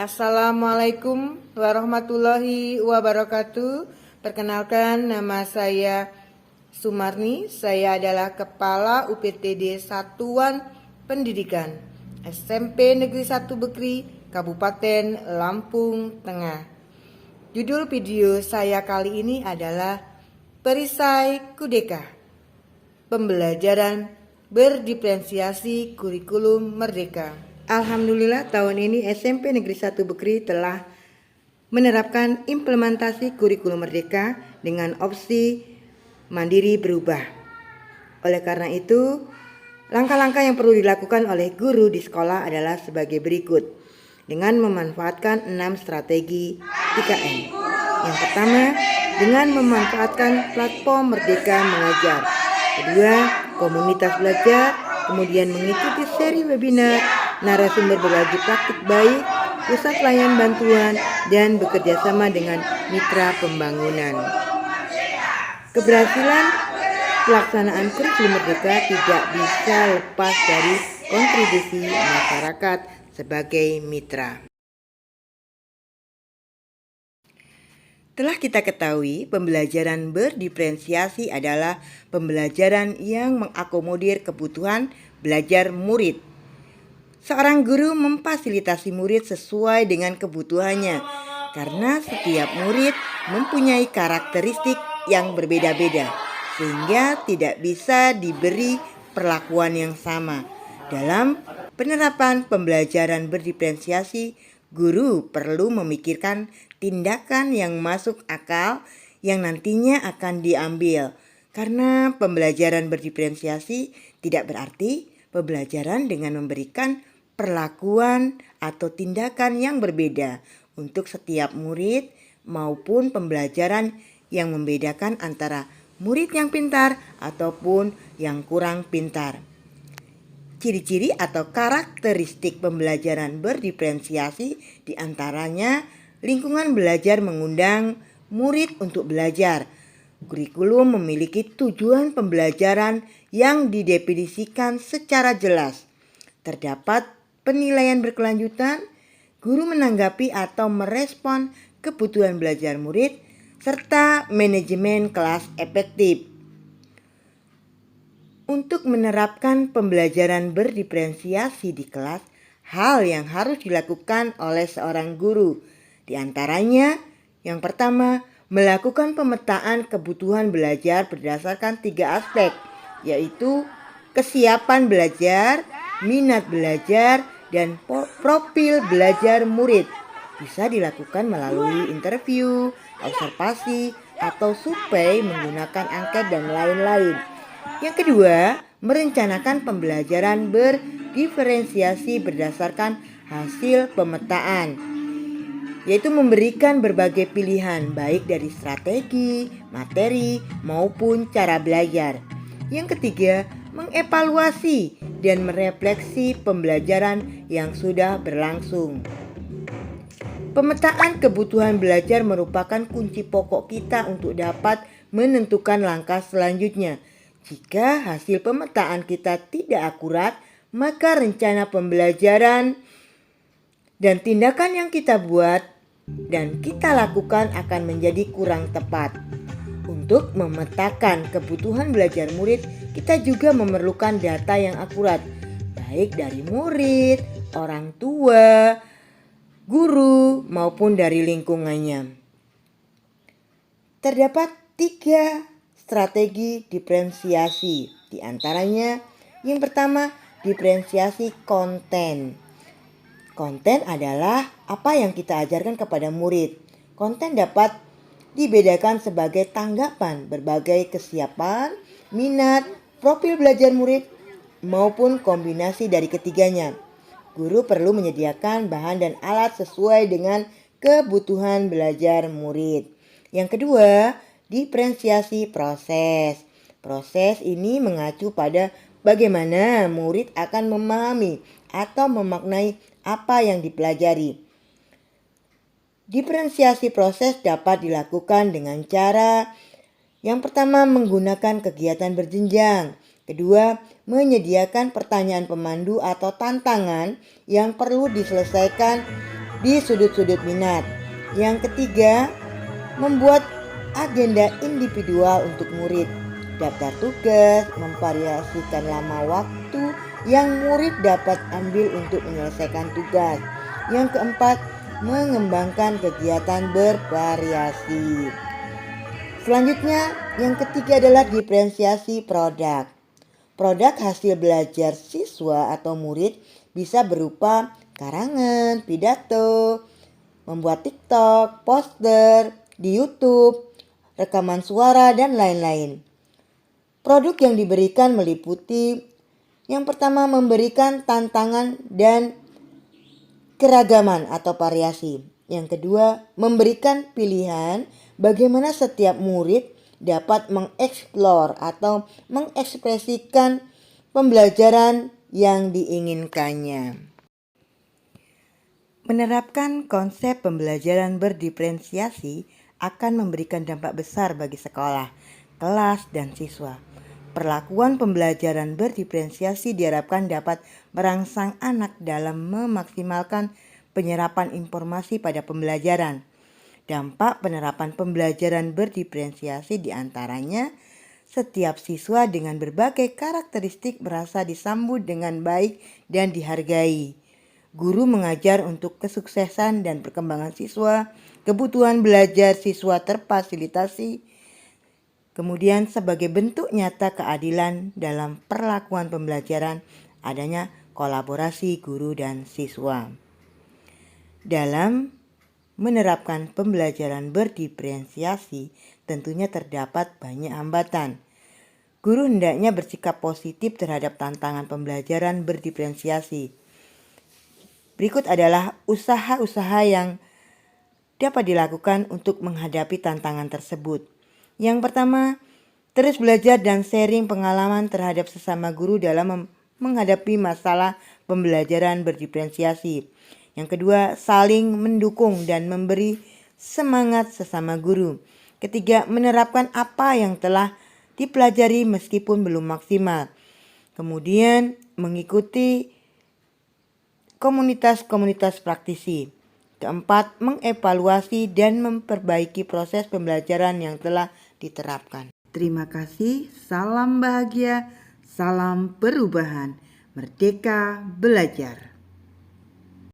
Assalamualaikum warahmatullahi wabarakatuh. Perkenalkan, nama saya Sumarni. Saya adalah Kepala UPTD Satuan Pendidikan SMP Negeri 1 Bekri, Kabupaten Lampung Tengah. Judul video saya kali ini adalah Perisai Kudeka, Pembelajaran Berdiferensiasi Kurikulum Merdeka. Alhamdulillah tahun ini SMP Negeri 1 Bekri telah menerapkan implementasi kurikulum merdeka dengan opsi mandiri berubah. Oleh karena itu, langkah-langkah yang perlu dilakukan oleh guru di sekolah adalah sebagai berikut. Dengan memanfaatkan 6 strategi 3M. Yang pertama, dengan memanfaatkan platform Merdeka Mengajar. Kedua, komunitas belajar, kemudian mengikuti seri webinar, narasumber berbagi praktik baik, pusat layanan bantuan, dan bekerja sama dengan mitra pembangunan. Keberhasilan pelaksanaan kurikulum merdeka tidak bisa lepas dari kontribusi masyarakat sebagai mitra. Telah kita ketahui, pembelajaran berdiferensiasi adalah pembelajaran yang mengakomodir kebutuhan belajar murid. Seorang guru memfasilitasi murid sesuai dengan kebutuhannya, karena setiap murid mempunyai karakteristik yang berbeda-beda, sehingga tidak bisa diberi perlakuan yang sama. Dalam penerapan pembelajaran berdiferensiasi, guru perlu memikirkan tindakan yang masuk akal yang nantinya akan diambil. Karena pembelajaran berdiferensiasi tidak berarti pembelajaran dengan memberikan perlakuan atau tindakan yang berbeda untuk setiap murid maupun pembelajaran yang membedakan antara murid yang pintar ataupun yang kurang pintar. Ciri-ciri atau karakteristik pembelajaran berdiferensiasi diantaranya lingkungan belajar mengundang murid untuk belajar. Kurikulum memiliki tujuan pembelajaran yang didefinisikan secara jelas. Terdapat penilaian berkelanjutan, guru menanggapi atau merespon kebutuhan belajar murid, serta manajemen kelas efektif. Untuk menerapkan pembelajaran berdiferensiasi di kelas, hal yang harus dilakukan oleh seorang guru. Di antaranya, yang pertama, melakukan pemetaan kebutuhan belajar berdasarkan 3 aspek, yaitu kesiapan belajar, minat belajar, dan profil belajar murid. Bisa dilakukan melalui interview, observasi, atau survei menggunakan angket dan lain-lain. Yang kedua, merencanakan pembelajaran berdiferensiasi berdasarkan hasil pemetaan, yaitu memberikan berbagai pilihan baik dari strategi, materi, maupun cara belajar. Yang ketiga, mengevaluasi dan merefleksi pembelajaran yang sudah berlangsung. Pemetaan kebutuhan belajar merupakan kunci pokok kita untuk dapat menentukan langkah selanjutnya. Jika hasil pemetaan kita tidak akurat, maka rencana pembelajaran dan tindakan yang kita buat dan kita lakukan akan menjadi kurang tepat. Untuk memetakan kebutuhan belajar murid, kita juga memerlukan data yang akurat, baik dari murid, orang tua, guru, maupun dari lingkungannya. Terdapat 3 strategi diferensiasi, di antaranya yang pertama, diferensiasi konten. Konten adalah apa yang kita ajarkan kepada murid. Konten dapat dibedakan sebagai tanggapan berbagai kesiapan, minat, profil belajar murid, maupun kombinasi dari ketiganya. Guru perlu menyediakan bahan dan alat sesuai dengan kebutuhan belajar murid. Yang kedua, diferensiasi proses. Proses ini mengacu pada bagaimana murid akan memahami atau memaknai apa yang dipelajari. Diferensiasi proses dapat dilakukan dengan cara yang pertama, menggunakan kegiatan berjenjang. Kedua, menyediakan pertanyaan pemandu atau tantangan yang perlu diselesaikan di sudut-sudut minat. Yang ketiga, membuat agenda individual untuk murid. Daftar tugas memvariasikan lama waktu yang murid dapat ambil untuk menyelesaikan tugas. Yang keempat, mengembangkan kegiatan bervariasi. Selanjutnya, yang ketiga adalah diferensiasi produk. Produk hasil belajar siswa atau murid bisa berupa karangan, pidato, membuat TikTok, poster di YouTube, rekaman suara, dan lain-lain. Produk yang diberikan meliputi yang pertama, memberikan tantangan dan keragaman atau variasi. Yang kedua, memberikan pilihan bagaimana setiap murid dapat mengeksplor atau mengekspresikan pembelajaran yang diinginkannya. Menerapkan konsep pembelajaran berdiferensiasi akan memberikan dampak besar bagi sekolah, kelas, dan siswa. Perlakuan pembelajaran berdiferensiasi diharapkan dapat merangsang anak dalam memaksimalkan penyerapan informasi pada pembelajaran. Dampak penerapan pembelajaran berdiferensiasi diantaranya setiap siswa dengan berbagai karakteristik merasa disambut dengan baik dan dihargai. Guru mengajar untuk kesuksesan dan perkembangan siswa, kebutuhan belajar siswa terfasilitasi. Kemudian sebagai bentuk nyata keadilan dalam perlakuan pembelajaran, adanya kolaborasi guru dan siswa. Dalam menerapkan pembelajaran berdiferensiasi, tentunya terdapat banyak hambatan. Guru hendaknya bersikap positif terhadap tantangan pembelajaran berdiferensiasi. Berikut adalah usaha-usaha yang dapat dilakukan untuk menghadapi tantangan tersebut. Yang pertama, terus belajar dan sharing pengalaman terhadap sesama guru dalam menghadapi masalah pembelajaran berdiferensiasi. Yang kedua, saling mendukung dan memberi semangat sesama guru. Ketiga, menerapkan apa yang telah dipelajari meskipun belum maksimal. Kemudian, mengikuti komunitas-komunitas praktisi. Keempat, mengevaluasi dan memperbaiki proses pembelajaran yang telah diterapkan. Terima kasih, salam bahagia, salam perubahan, merdeka belajar.